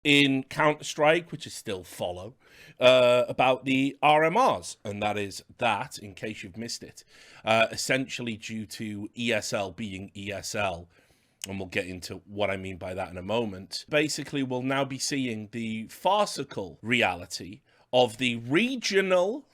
in Counterstrike, which is still follow, about the RMRs. And that is that, in case you've missed it, essentially due to ESL being ESL, and we'll get into what I mean by that in a moment, basically we'll now be seeing the farcical reality of the regional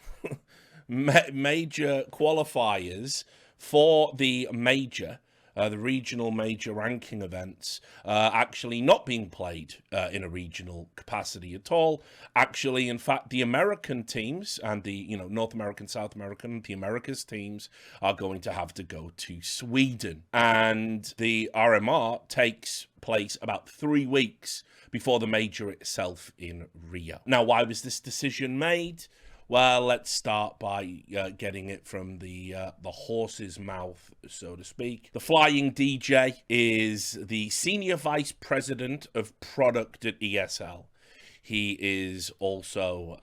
major qualifiers for the major, the regional major ranking events, actually not being played in a regional capacity at all. Actually, in fact, the American teams and the North American, South American, the Americas teams are going to have to go to Sweden, and the RMR takes place about 3 weeks before the major itself in Rio. Now, why was this decision made? Well, let's start by getting it from the horse's mouth, so to speak. The Flying DJ is the Senior Vice President of Product at ESL. He is also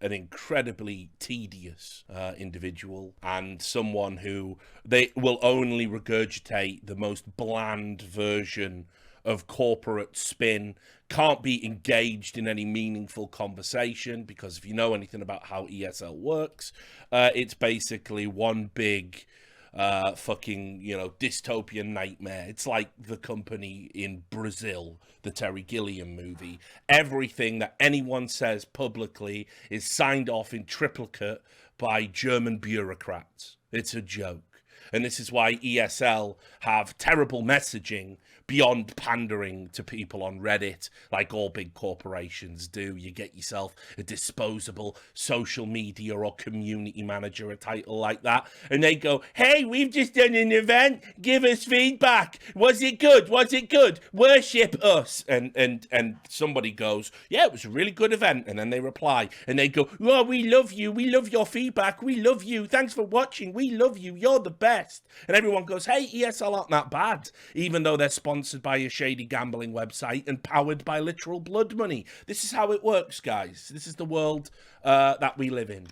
an incredibly tedious individual, and someone who they will only regurgitate the most bland version of corporate spin, can't be engaged in any meaningful conversation, because if you know anything about how ESL works, it's basically one big fucking dystopian nightmare. It's like the company in Brazil, the Terry Gilliam movie. Everything that anyone says publicly is signed off in triplicate by German bureaucrats. It's a joke. And this is why ESL have terrible messaging beyond pandering to people on Reddit, like all big corporations do. You get yourself a disposable social media or community manager, a title like that, and they go, hey, we've just done an event, give us feedback. Was it good? Was it good? Worship us. And somebody goes, yeah, it was a really good event. And then they reply, and they go, oh, we love you. We love your feedback. We love you. Thanks for watching. We love you. You're the best. And everyone goes, hey, ESL aren't that bad, even though they're sponsored by a shady gambling website and powered by literal blood money. This is how it works, guys. This is the world that we live in.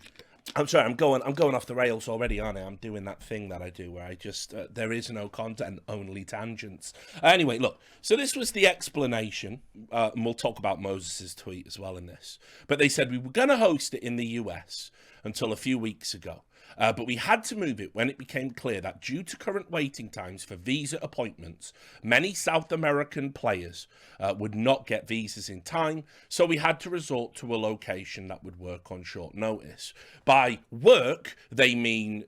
I'm sorry, I'm going off the rails already, aren't I? I'm doing that thing that I do where I just, there is no content, only tangents. Anyway, look, so this was the explanation, and we'll talk about Moses' tweet as well in this. But they said we were going to host it in the US until a few weeks ago. But we had to move it when it became clear that due to current waiting times for visa appointments, many South American players would not get visas in time, so we had to resort to a location that would work on short notice. By work, they mean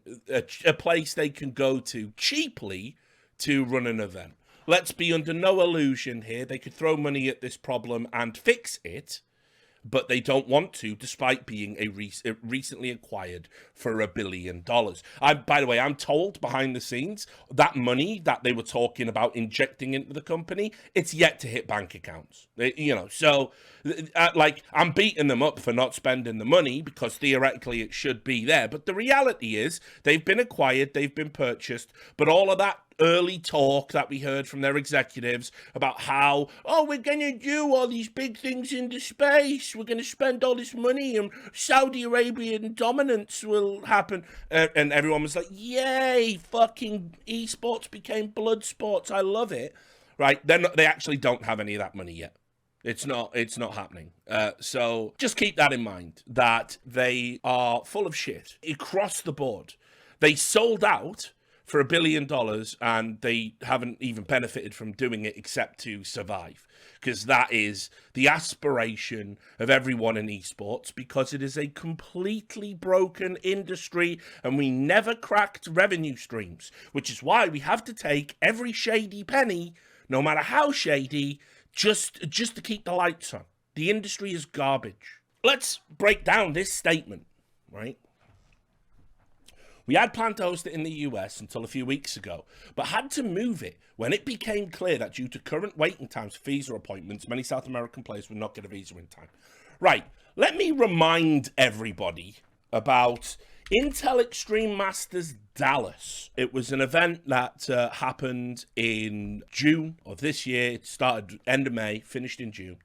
a place they can go to cheaply to run an event. Let's be under no illusion here. They could throw money at this problem and fix it, but they don't want to, despite being recently acquired for $1 billion. By the way, I'm told behind the scenes that money that they were talking about injecting into the company, it's yet to hit bank accounts. So like, I'm beating them up for not spending the money because theoretically it should be there. But the reality is they've been acquired, they've been purchased, but all of that early talk that we heard from their executives about how, we're going to do all these big things into space, we're going to spend all this money and Saudi Arabian dominance will happen. And everyone was like, yay, fucking esports became blood sports. I love it. Right? They actually don't have any of that money yet. It's not happening. So just keep that in mind, that they are full of shit across the board. They sold out for $1 billion, and they haven't even benefited from doing it except to survive, because that is the aspiration of everyone in esports, because it is a completely broken industry and we never cracked revenue streams, which is why we have to take every shady penny, no matter how shady, just to keep the lights on. The industry is garbage. Let's break down this statement, right? We had planned to host it in the US until a few weeks ago, but had to move it when it became clear that due to current waiting times for visa appointments, many South American players would not get a visa in time. Right, let me remind everybody about Intel Extreme Masters Dallas. It was an event that happened in June of this year. It started end of May, finished in June.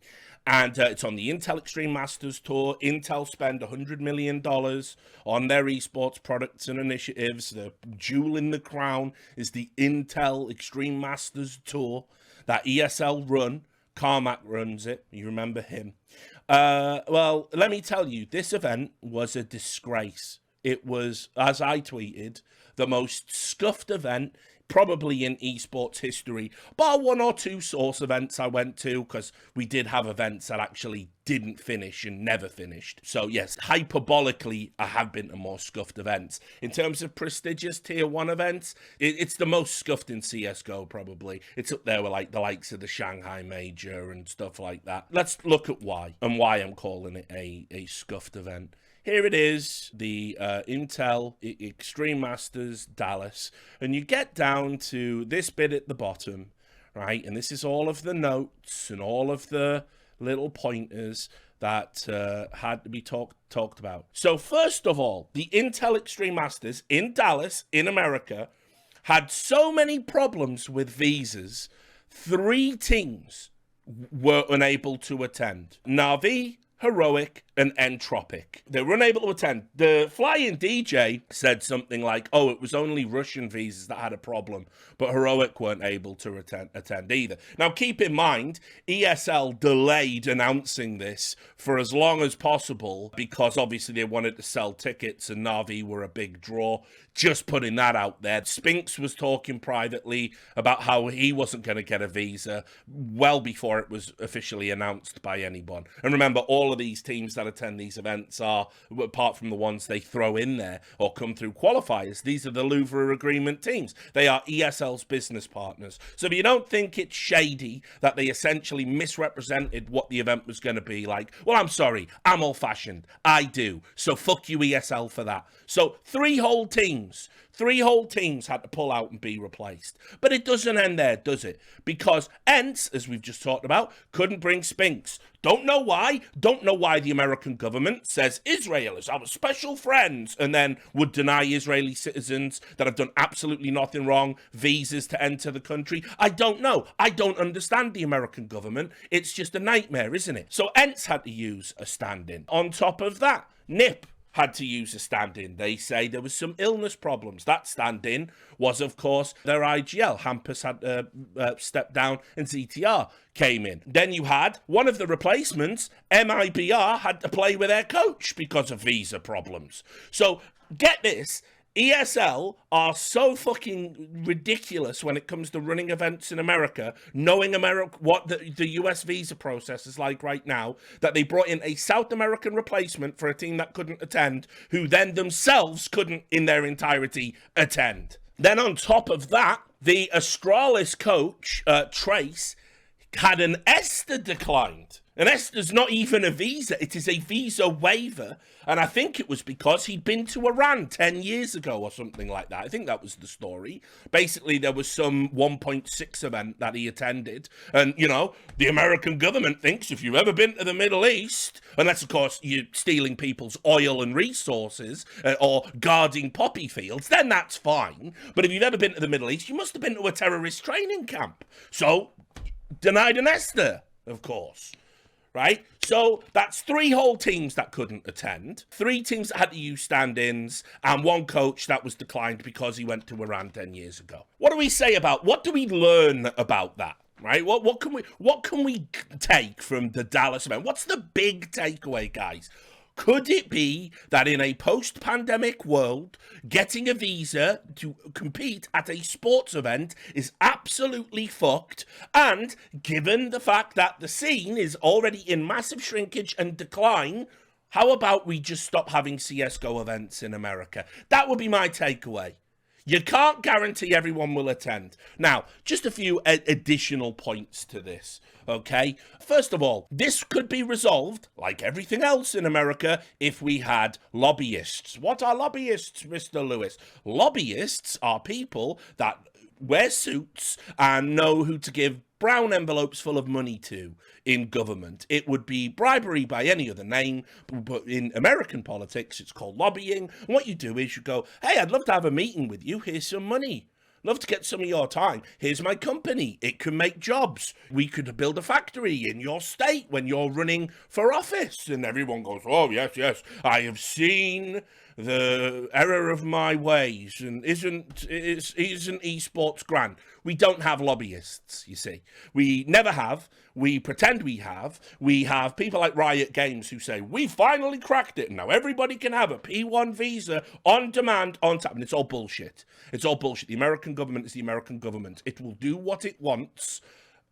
And it's on the Intel Extreme Masters Tour. Intel spend $100 million on their esports products and initiatives. The jewel in the crown is the Intel Extreme Masters Tour that ESL run Carmack runs it. You remember him. Well, let me tell you, this event was a disgrace. It was, as I tweeted, the most scuffed event probably in esports history, bar one or two source events I went to, because we did have events that actually didn't finish and never finished. So yes, hyperbolically, I have been to more scuffed events. In terms of prestigious tier 1 events, it's the most scuffed in CSGO probably. It's up there with like the likes of the Shanghai Major and stuff like that. Let's look at why, and why I'm calling it a scuffed event. Here it is, the Intel Extreme Masters Dallas, and you get down to this bit at the bottom, right? And this is all of the notes and all of the little pointers that had to be talked about. So first of all, the Intel Extreme Masters in Dallas, in America, had so many problems with visas, 3 teams were unable to attend. Na'Vi, Heroic, and Entropic. They were unable to attend. The flying DJ said something like, oh, it was only Russian visas that had a problem, but Heroic weren't able to attend either. Now, keep in mind, ESL delayed announcing this for as long as possible because obviously they wanted to sell tickets and Na'Vi were a big draw. Just putting that out there. Spinks was talking privately about how he wasn't going to get a visa well before it was officially announced by anyone. And remember, all of these teams that attend these events are, apart from the ones they throw in there or come through qualifiers, these are the Louvre Agreement teams. They are ESL's business partners. So if you don't think it's shady that they essentially misrepresented what the event was going to be like, well, I'm sorry, I'm old-fashioned. I do. So fuck you, ESL, for that. So 3 whole teams had to pull out and be replaced. But it doesn't end there, does it? Because ENCE, as we've just talked about, couldn't bring Spinks. Don't know why. Don't know why the American government says Israel is our special friends and then would deny Israeli citizens that have done absolutely nothing wrong visas to enter the country. I don't know. I don't understand the American government. It's just a nightmare, isn't it? So ENCE had to use a stand-in. On top of that, NIP had to use a stand-in. They say there was some illness problems. That stand-in was, of course, their IGL. Hampus had to step down and CTR came in. Then you had one of the replacements, MIBR, had to play with their coach because of visa problems. So get this, ESL are so fucking ridiculous when it comes to running events in America, knowing what the US visa process is like right now, that they brought in a South American replacement for a team that couldn't attend, who then themselves couldn't in their entirety attend. Then on top of that, the Astralis coach, Trace, had an ESTA declined. And ESTA's not even a visa, it is a visa waiver. And I think it was because he'd been to Iran 10 years ago or something like that. I think that was the story. Basically, there was some 1.6 event that he attended. And, you know, the American government thinks if you've ever been to the Middle East, unless, of course, you're stealing people's oil and resources or guarding poppy fields, then that's fine. But if you've ever been to the Middle East, you must have been to a terrorist training camp. So, denied an ESTA, of course. Right? So that's 3 whole teams that couldn't attend, 3 teams that had to use stand-ins, and 1 coach that was declined because he went to Iran 10 years ago. What do we say about, what do we learn about that? Right? What can we take from the Dallas event? What's the big takeaway, guys? Could it be that in a post-pandemic world, getting a visa to compete at a sports event is absolutely fucked? And given the fact that the scene is already in massive shrinkage and decline, how about we just stop having CSGO events in America? That would be my takeaway. You can't guarantee everyone will attend. Now, just a few additional points to this, okay? First of all, this could be resolved, like everything else in America, if we had lobbyists. What are lobbyists, Mr. Lewis? Lobbyists are people that wear suits and know who to give brown envelopes full of money to in government. It would be bribery by any other name, but in American politics, it's called lobbying. And what you do is you go, hey, I'd love to have a meeting with you. Here's some money. Love to get some of your time. Here's my company. It can make jobs. We could build a factory in your state when you're running for office. And everyone goes, oh, yes, yes. I have seen the error of my ways, and isn't esports grand? We don't have lobbyists, you see. We never have. We pretend we have. We have people like Riot Games who say, we finally cracked it, and now everybody can have a P1 visa on demand, on tap. And it's all bullshit. It's all bullshit. The American government is the American government. It will do what it wants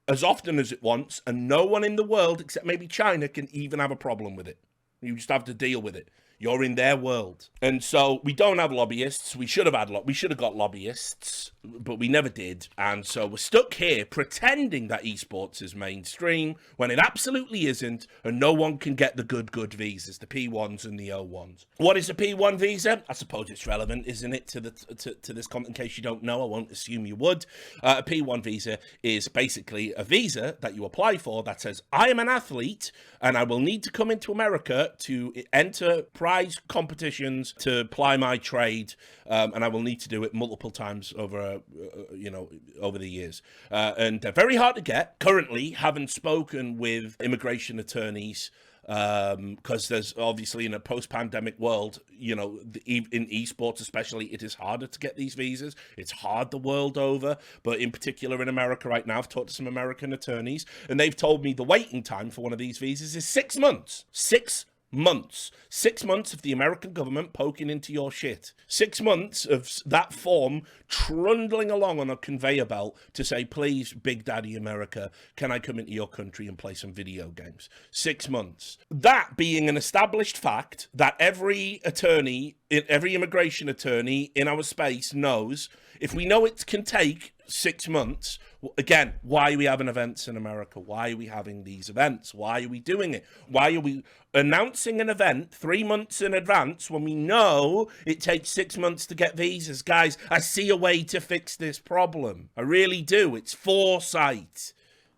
as often as it wants, and no one in the world, except maybe China, can even have a problem with it. You just have to deal with it. You're in their world. And so we don't have lobbyists. We should have got lobbyists, but we never did. And so we're stuck here pretending that esports is mainstream when it absolutely isn't, and no one can get the good visas, the P1s and the O1s. What is a P1 visa? I suppose it's relevant, isn't it, to this comment, in case you don't know. I won't assume you would. A P1 visa is basically a visa that you apply for that says, I am an athlete and I will need to come into America to enter prize competitions to ply my trade, and I will need to do it multiple times over the years. And they're very hard to get. Currently, haven't spoken with immigration attorneys, because there's obviously, in a post-pandemic world, in esports especially, it is harder to get these visas. It's hard the world over, but in particular in America right now, I've talked to some American attorneys, and they've told me the waiting time for one of these visas is 6 months. 6 months. 6 months of the American government poking into your shit. 6 months of that form trundling along on a conveyor belt to say, please, Big Daddy America, can I come into your country and play some video games? 6 months. That being an established fact that every immigration attorney in our space knows, if we know it can take 6 months, again, why are we having events in America? Why are we having these events? Why are we doing it? Why are we announcing an event 3 months in advance when we know it takes 6 months to get visas? Guys, I see a way to fix this problem. I really do. It's foresight.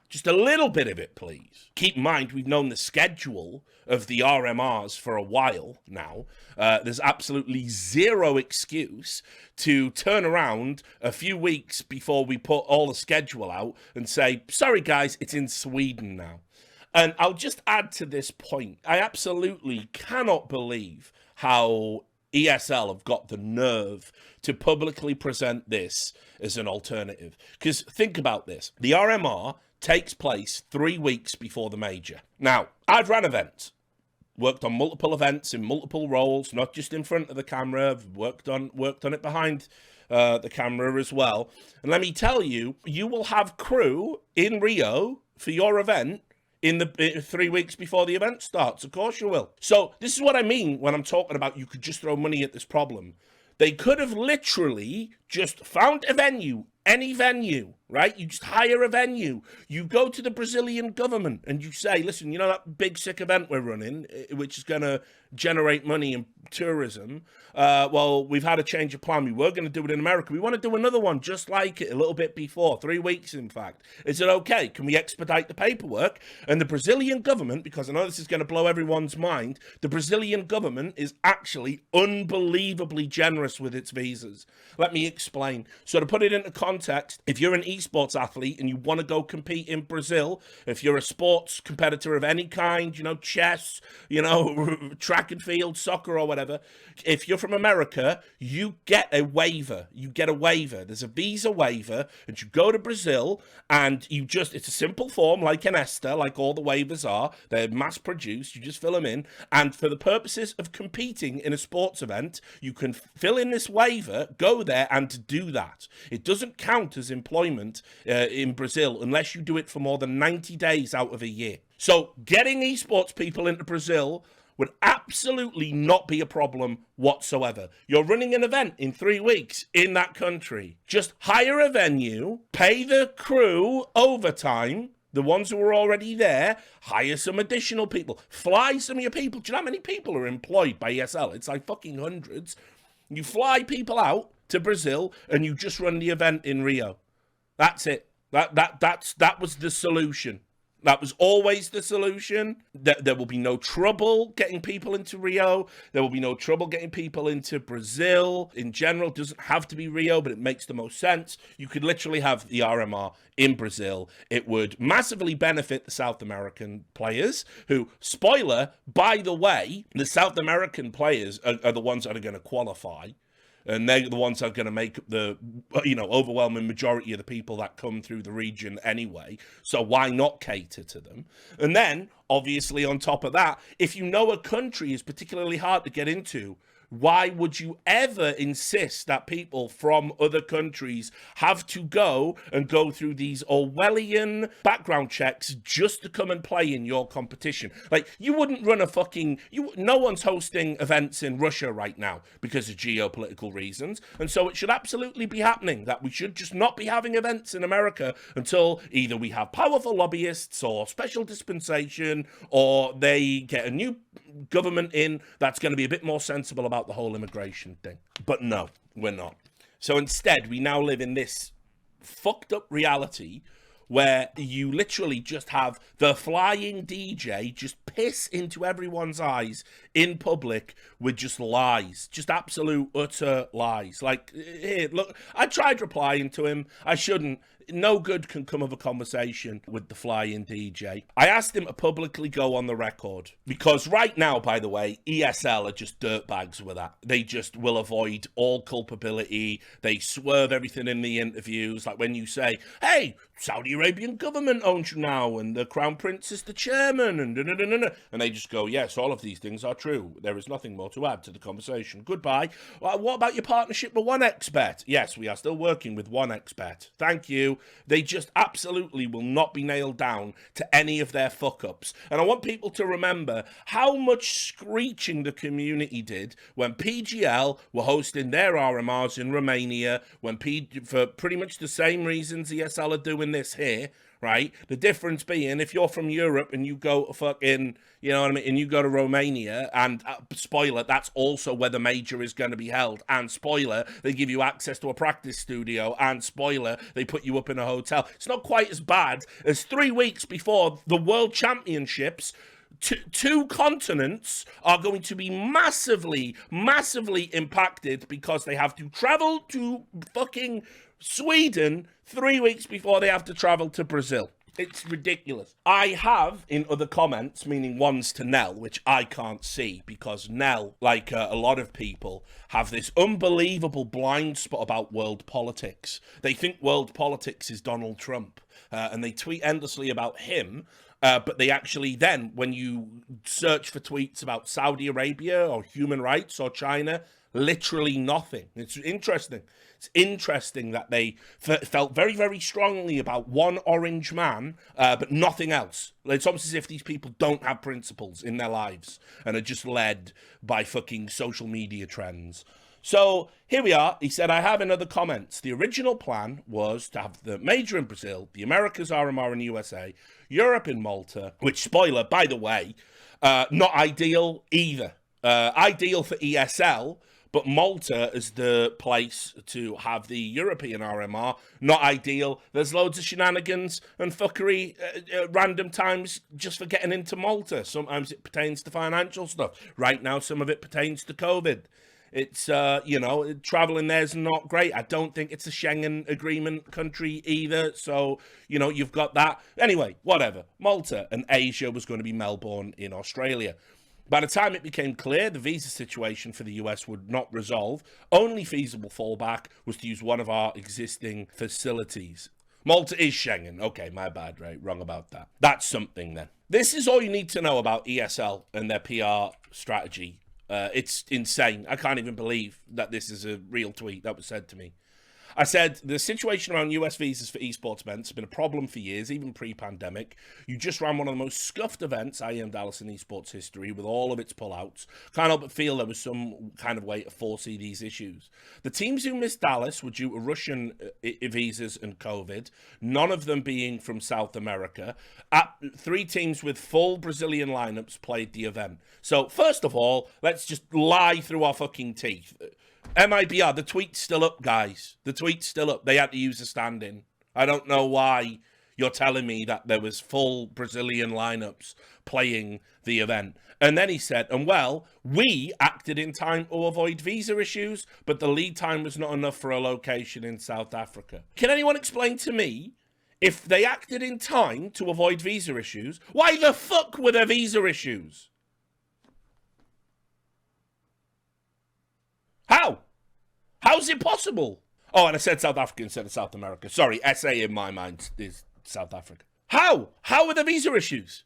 Just a little bit of it, please. Keep in mind, we've known the schedule of the RMRs for a while now. There's absolutely zero excuse to turn around a few weeks before we put all the schedule out and say, sorry guys, it's in Sweden now. And I'll just add to this point, I absolutely cannot believe how ESL have got the nerve to publicly present this as an alternative. Because think about this. The RMR takes place 3 weeks before the major. Now, I've run events, worked on multiple events in multiple roles, not just in front of the camera. I've worked on it behind the camera as well. And let me tell you, you will have crew in Rio for your event in the 3 weeks before the event starts. Of course you will. So this is what I mean when I'm talking about you could just throw money at this problem. They could have literally just found a venue, any venue, right? You just hire a venue. You go to the Brazilian government and you say, listen, you know that big sick event we're running, which is going to generate money in tourism? Well, we've had a change of plan. We were going to do it in America. We want to do another one just like it a little bit before, 3 weeks, in fact. Is it okay? Can we expedite the paperwork? And the Brazilian government, because I know this is going to blow everyone's mind, the Brazilian government is actually unbelievably generous with its visas. Let me explain. So to put it into context, if you're an esports athlete and you want to go compete in Brazil, if you're a sports competitor of any kind, chess, track and field, soccer or whatever, if you're from America, you get a waiver. There's a visa waiver, and you go to Brazil and it's a simple form like an ESTA, like all the waivers are. They're mass produced. You just fill them in. And for the purposes of competing in a sports event, you can fill in this waiver, go there and do that. It doesn't count as employment in Brazil unless you do it for more than 90 days out of a year. So getting esports people into Brazil would absolutely not be a problem whatsoever. You're running an event in 3 weeks in that country. Just hire a venue, pay the crew overtime, the ones who are already there, hire some additional people, fly some of your people. Do you know how many people are employed by ESL? It's like fucking hundreds. You fly people out to Brazil and you just run the event in Rio. That's it. That was the solution. That was always the solution. There will be no trouble getting people into Rio. There will be no trouble getting people into Brazil. In general, it doesn't have to be Rio, but it makes the most sense. You could literally have the RMR in Brazil. It would massively benefit the South American players who, spoiler, by the way, the South American players are the ones that are going to qualify. And they're the ones that are going to make up the, overwhelming majority of the people that come through the region anyway. So why not cater to them? And then, obviously, on top of that, if you know a country is particularly hard to get into, why would you ever insist that people from other countries have to go through these Orwellian background checks just to come and play in your competition? Like, you wouldn't run no one's hosting events in Russia right now because of geopolitical reasons. And so it should absolutely be happening that we should just not be having events in America until either we have powerful lobbyists or special dispensation, or they get a new government in that's going to be a bit more sensible about the whole immigration thing. But no, we're not. So instead, we now live in this fucked up reality where you literally just have the flying DJ just piss into everyone's eyes in public with just lies, just absolute utter lies. Like, here, look, I tried replying to him. I shouldn't. No good can come of a conversation with the flying DJ. I asked him to publicly go on the record because right now, by the way, ESL are just dirtbags with that. They just will avoid all culpability. They swerve everything in the interviews. Like when you say, hey, Saudi Arabian government owns you now and the Crown Prince is the chairman and and they just go, yes, all of these things are true. There is nothing more to add to the conversation. Goodbye. Well, what about your partnership with 1xBet? Yes, we are still working with 1xBet. Thank you. They just absolutely will not be nailed down to any of their fuck-ups. And I want people to remember how much screeching the community did when PGL were hosting their RMRs in Romania, for pretty much the same reasons ESL are doing this here, right? The difference being, if you're from Europe and you go to fucking, you know what I mean, and you go to Romania, and spoiler, that's also where the major is going to be held, and spoiler, they give you access to a practice studio, and spoiler, they put you up in a hotel. It's not quite as bad as 3 weeks before the World Championships. Two continents are going to be massively impacted because they have to travel to fucking Sweden 3 weeks before they have to travel to Brazil. It's ridiculous. I have, in other comments, meaning ones to Nell, which I can't see, because Nell, like a lot of people, have this unbelievable blind spot about world politics. They think world politics is Donald Trump, and they tweet endlessly about him. But they actually then, when you search for tweets about Saudi Arabia or human rights or China, literally nothing. It's interesting. It's interesting that they felt very, very strongly about one orange man, but nothing else. It's almost as if these people don't have principles in their lives and are just led by fucking social media trends. So here we are. He said, I have in other comments, the original plan was to have the major in Brazil, the Americas, RMR in USA, Europe in Malta, which, spoiler, by the way, not ideal either. Ideal for ESL, but Malta is the place to have the European RMR. Not ideal. There's loads of shenanigans and fuckery at random times just for getting into Malta. Sometimes it pertains to financial stuff. Right now, some of it pertains to COVID. It's, traveling there's not great. I don't think it's a Schengen agreement country either. So, you've got that. Anyway, whatever. Malta and Asia was going to be Melbourne in Australia. By the time it became clear the visa situation for the US would not resolve, only feasible fallback was to use one of our existing facilities. Malta is Schengen. Okay, my bad, right? Wrong about that. That's something then. This is all you need to know about ESL and their PR strategy. It's insane. I can't even believe that this is a real tweet that was said to me. I said, the situation around US visas for esports events has been a problem for years, even pre-pandemic. You just ran one of the most scuffed events, IEM Dallas in esports history, with all of its pullouts. Can't help but feel there was some kind of way to foresee these issues. The teams who missed Dallas were due to Russian visas and COVID, none of them being from South America. 3 teams with full Brazilian lineups played the event. So, first of all, let's just lie through our fucking teeth. MIBR, the tweet's still up, guys. The tweet's still up. They had to use a stand-in. I don't know why You're telling me that there was full Brazilian lineups playing the event. And then he said, and well, we acted in time to avoid visa issues, but the lead time was not enough for a location in South Africa. Can anyone explain to me, if they acted in time to avoid visa issues, why the fuck were there visa issues? How? How's it possible? Oh, and I said South Africa instead of South America. Sorry, SA in my mind is South Africa. How? How are the visa issues?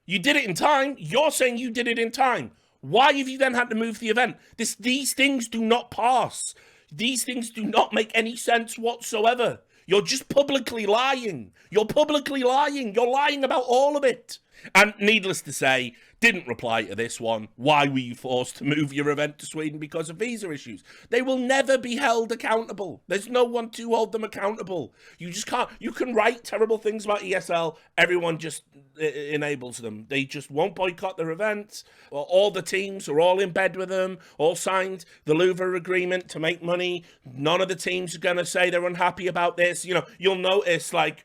You did it in time. You're saying you did it in time. Why have you then had to move the event? These things do not pass. These things do not make any sense whatsoever. You're just publicly lying. You're publicly lying. You're lying about all of it. And needless to say, didn't reply to this one. Why were you forced to move your event to Sweden because of visa issues? They will never be held accountable. There's no one to hold them accountable. You just can't. You can write terrible things about ESL. Everyone just enables them. They just won't boycott their events. All the teams are all in bed with them, all signed the Louvre agreement to make money. None of the teams are going to say they're unhappy about this. You know, you'll notice, like,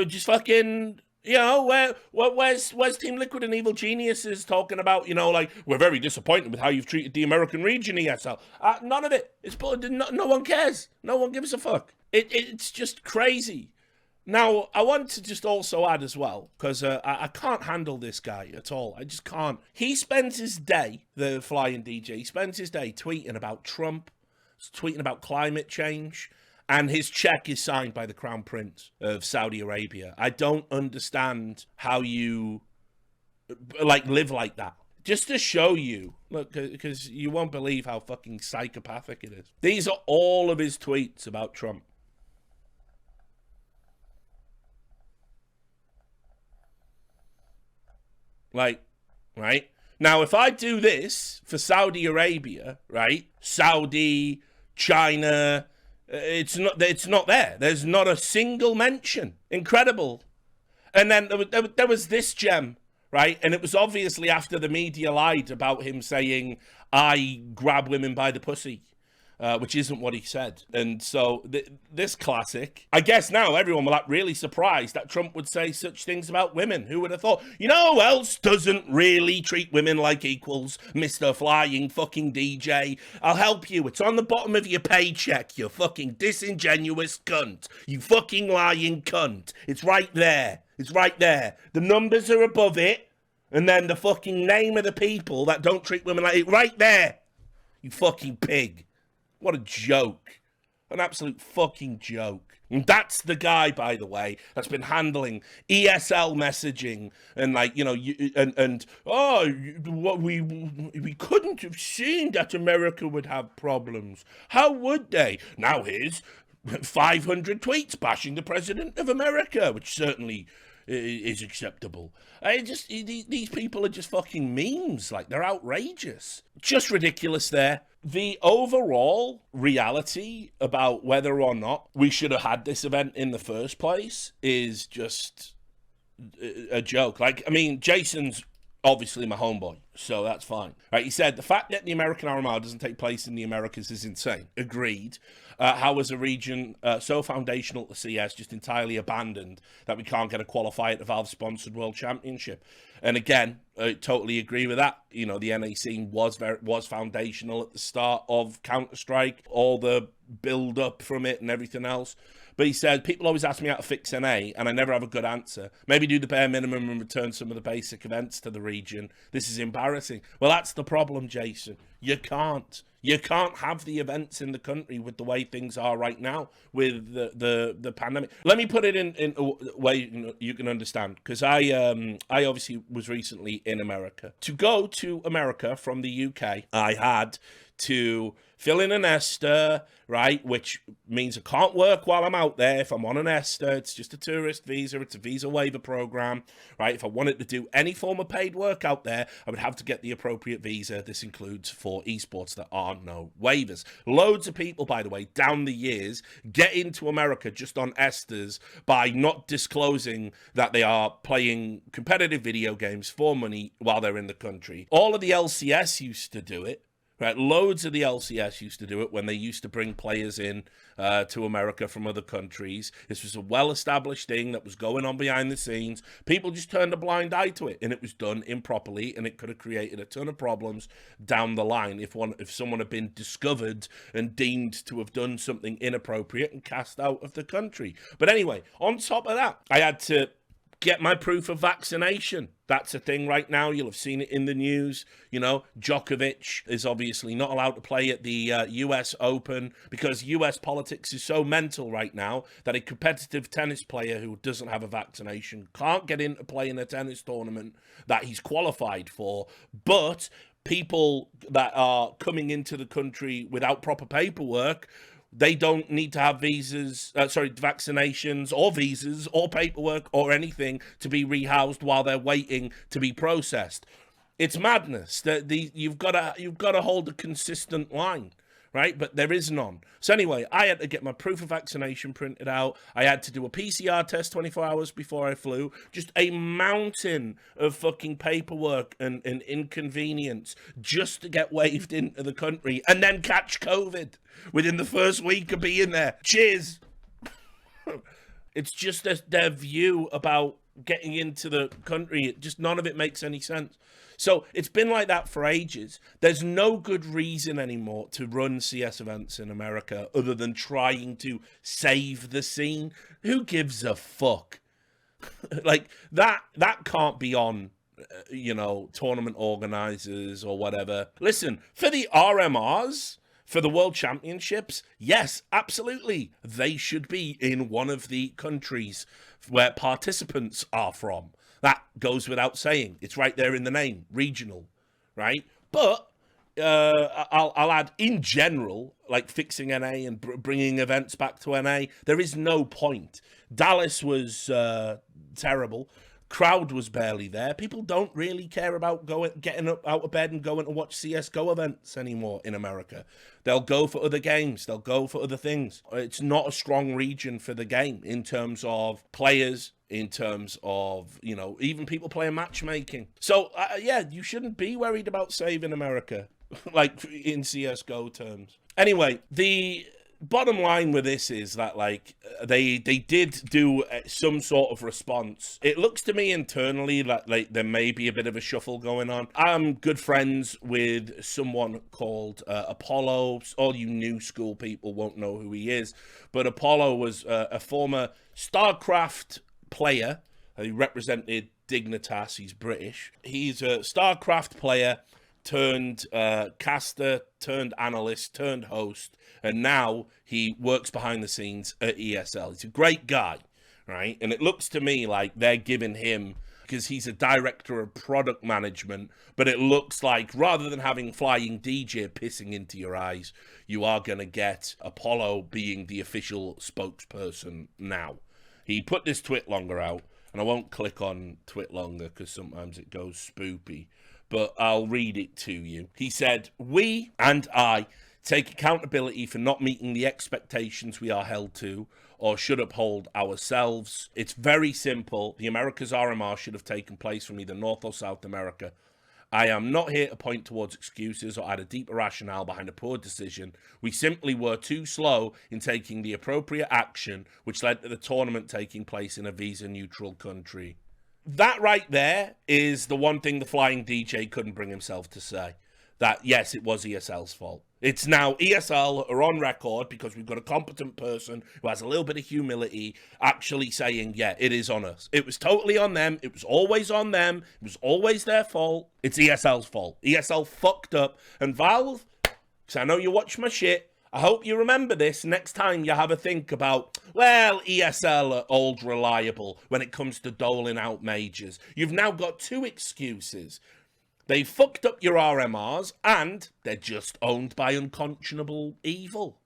just fucking... You know, where's Team Liquid and Evil Geniuses talking about, you know, like, we're very disappointed with how you've treated the American region, ESL. None of it. No one cares. No one gives a fuck. It's just crazy. Now, I want to just also add as well, because I can't handle this guy at all. I just can't. He spends his day, the flying DJ, he spends his day tweeting about Trump, tweeting about climate change, and his check is signed by the Crown Prince of Saudi Arabia. I don't understand how you, like, live like that. Just to show you, look, because you won't believe how fucking psychopathic it is. These are all of his tweets about Trump. Like, right? Now, if I do this for Saudi Arabia, right? Saudi, China... It's not there. There's not a single mention. Incredible. And then there was this gem, right? And it was obviously after the media lied about him saying, I grab women by the pussy, which isn't what he said. And so this classic, I guess now everyone will act really surprised that Trump would say such things about women. Who would have thought? You know who else doesn't really treat women like equals? Mr. Flying fucking DJ. I'll help you. It's on the bottom of your paycheck, you fucking disingenuous cunt. You fucking lying cunt. It's right there. It's right there. The numbers are above it. And then the fucking name of the people that don't treat women like it. Right there. You fucking pig. What a joke. An absolute fucking joke. And that's the guy, by the way, that's been handling ESL messaging and, like, you know, we couldn't have seen that America would have problems. How would they? Now here's 500 tweets bashing the president of America, which certainly is acceptable. These people are just fucking memes. Like, they're outrageous. Just ridiculous there. The overall reality about whether or not we should have had this event in the first place is just a joke. Like, I mean, Jason's obviously my homeboy, so that's fine. Right? He said, the fact that the American Armada doesn't take place in the Americas is insane. Agreed. How is a region so foundational to CS just entirely abandoned that we can't get a qualifier at the Valve-sponsored World Championship? And again, I totally agree with that. You know, the NA scene was foundational at the start of Counter-Strike, all the build-up from it and everything else. But he said, people always ask me how to fix NA, and I never have a good answer. Maybe do the bare minimum and return some of the basic events to the region. This is embarrassing. Well, that's the problem, Jason. You can't. You can't have the events in the country with the way things are right now with the pandemic. Let me put it in a way you can understand, because I obviously was recently in America. To go to America from the UK, I had to fill in an ESTA, right, which means I can't work while I'm out there. If I'm on an ESTA, it's just a tourist visa. It's a visa waiver program, right? If I wanted to do any form of paid work out there, I would have to get the appropriate visa. This includes for esports. There are no waivers. Loads of people, by the way, down the years get into America just on ESTAs by not disclosing that they are playing competitive video games for money while they're in the country. All of the LCS used to do it. Right, loads of the LCS used to do it when they used to bring players in to America from other countries. This was a well-established thing that was going on behind the scenes. People just turned a blind eye to it, and it was done improperly, and it could have created a ton of problems down the line if someone had been discovered and deemed to have done something inappropriate and cast out of the country. But anyway, on top of that, I had to get my proof of vaccination. That's a thing right now. You'll have seen it in the news. You know, Djokovic is obviously not allowed to play at the US Open because US politics is so mental right now that a competitive tennis player who doesn't have a vaccination can't get in to play in a tennis tournament that he's qualified for. But people that are coming into the country without proper paperwork, they don't need to have vaccinations or visas or paperwork or anything to be rehoused while they're waiting to be processed. It's madness. That you've got to hold a consistent line, right? But there is none. So anyway, I had to get my proof of vaccination printed out. I had to do a PCR test 24 hours before I flew. Just a mountain of fucking paperwork and inconvenience just to get waved into the country and then catch COVID within the first week of being there. Cheers. It's just their view about getting into the country. None of it makes any sense. So it's been like that for ages. There's no good reason anymore to run CS events in America other than trying to save the scene. Who gives a fuck? Like, that can't be on, tournament organizers or whatever. Listen, for the RMRs, for the World Championships, yes, absolutely. They should be in one of the countries where participants are from. That goes without saying. It's right there in the name, regional, right? But I'll add, in general, like fixing NA and bringing events back to NA, there is no point. Dallas was terrible. Crowd was barely there. People don't really care about getting up out of bed and going to watch CSGO events anymore in America. They'll go for other games. They'll go for other things. It's not a strong region for the game in terms of players, in terms of, even people playing matchmaking. So, you shouldn't be worried about saving America, like in CSGO terms. Anyway, the bottom line with this is that, like, they did do some sort of response. It looks to me internally like there may be a bit of a shuffle going on. I'm good friends with someone called Apollo. All you new school people won't know who he is, but Apollo was a former StarCraft player. He represented Dignitas. He's British. He's a StarCraft player turned caster, turned analyst, turned host, and now he works behind the scenes at ESL. He's a great guy, right? And it looks to me like they're giving him, because he's a director of product management, but it looks like rather than having Flying DJ pissing into your eyes, you are going to get Apollo being the official spokesperson now. He put this tweet longer out, and I won't click on tweet longer because sometimes it goes spoopy, but I'll read it to you. He said, "We and I take accountability for not meeting the expectations we are held to or should uphold ourselves. It's very simple. The Americas RMR should have taken place from either North or South America. I am not here to point towards excuses or add a deeper rationale behind a poor decision. We simply were too slow in taking the appropriate action, which led to the tournament taking place in a visa-neutral country." That right there is the one thing the Flying DJ couldn't bring himself to say. That, yes, it was ESL's fault. It's now ESL are on record because we've got a competent person who has a little bit of humility actually saying, yeah, it is on us. It was totally on them. It was always on them. It was always their fault. It's ESL's fault. ESL fucked up. And Valve, because I know you watch my shit, I hope you remember this next time you have a think about, well, ESL are old reliable when it comes to doling out majors. You've now got two excuses. They fucked up your RMRs, and they're just owned by unconscionable evil,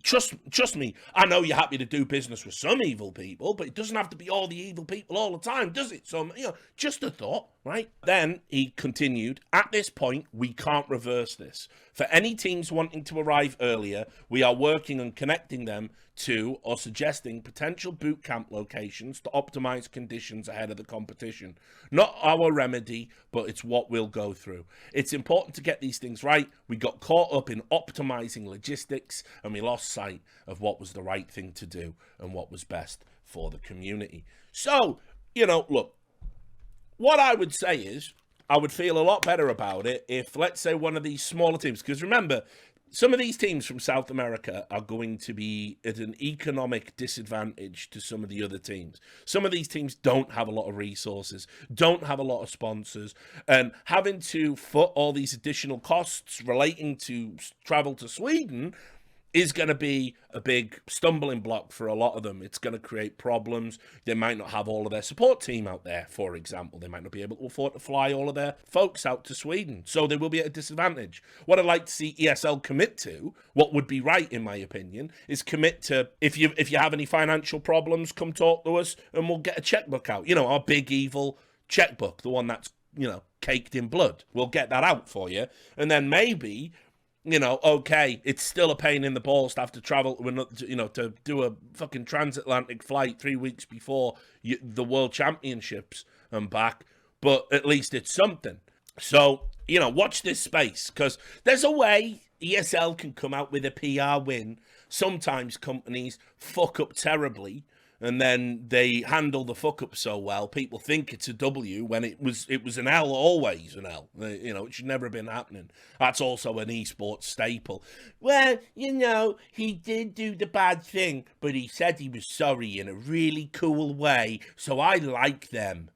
Trust me, I know you're happy to do business with some evil people, but it doesn't have to be all the evil people all the time, does it? So, just a thought, right? Then he continued, at this point, we can't reverse this. For any teams wanting to arrive earlier, we are working on connecting them to or suggesting potential boot camp locations to optimize conditions ahead of the competition. Not our remedy, but it's what we'll go through. It's important to get these things right. We got caught up in optimizing logistics and we lost sight of what was the right thing to do and what was best for the community. So, look, what I would say is I would feel a lot better about it if, let's say, one of these smaller teams, because remember, some of these teams from South America are going to be at an economic disadvantage to some of the other teams. Some of these teams don't have a lot of resources, don't have a lot of sponsors, and having to foot all these additional costs relating to travel to Sweden is going to be a big stumbling block for a lot of them. It's going to create problems. They might not have all of their support team out there, for example. They might not be able to afford to fly all of their folks out to Sweden, so they will be at a disadvantage. What I'd like to see ESL commit to, what would be right in my opinion, is commit to, if you have any financial problems, come talk to us and we'll get a checkbook out. Our big evil checkbook, the one that's, caked in blood. We'll get that out for you. And then maybe, okay, it's still a pain in the balls to have to travel, to do a fucking transatlantic flight 3 weeks before the World Championships and back, but at least it's something. So, watch this space, because there's a way ESL can come out with a PR win. Sometimes companies fuck up terribly, and then they handle the fuck up so well, people think it's a W when it was an L, always an L. It should never have been happening. That's also an esports staple. Well, he did do the bad thing, but he said he was sorry in a really cool way, so I like them.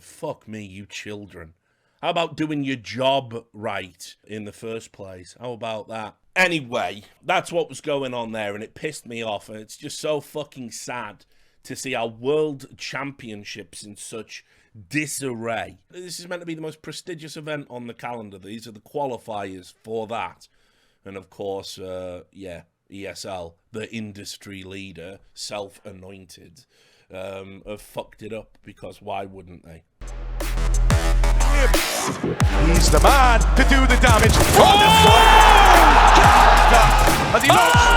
Fuck me, you children. How about doing your job right in the first place? How about that? Anyway, that's what was going on there, and it pissed me off, and it's just so fucking sad to see our world championships in such disarray. This is meant to be the most prestigious event on the calendar. These are the qualifiers for that. And of course, ESL, the industry leader, self-anointed, have fucked it up, because why wouldn't they? He's the man to do the damage. Oh!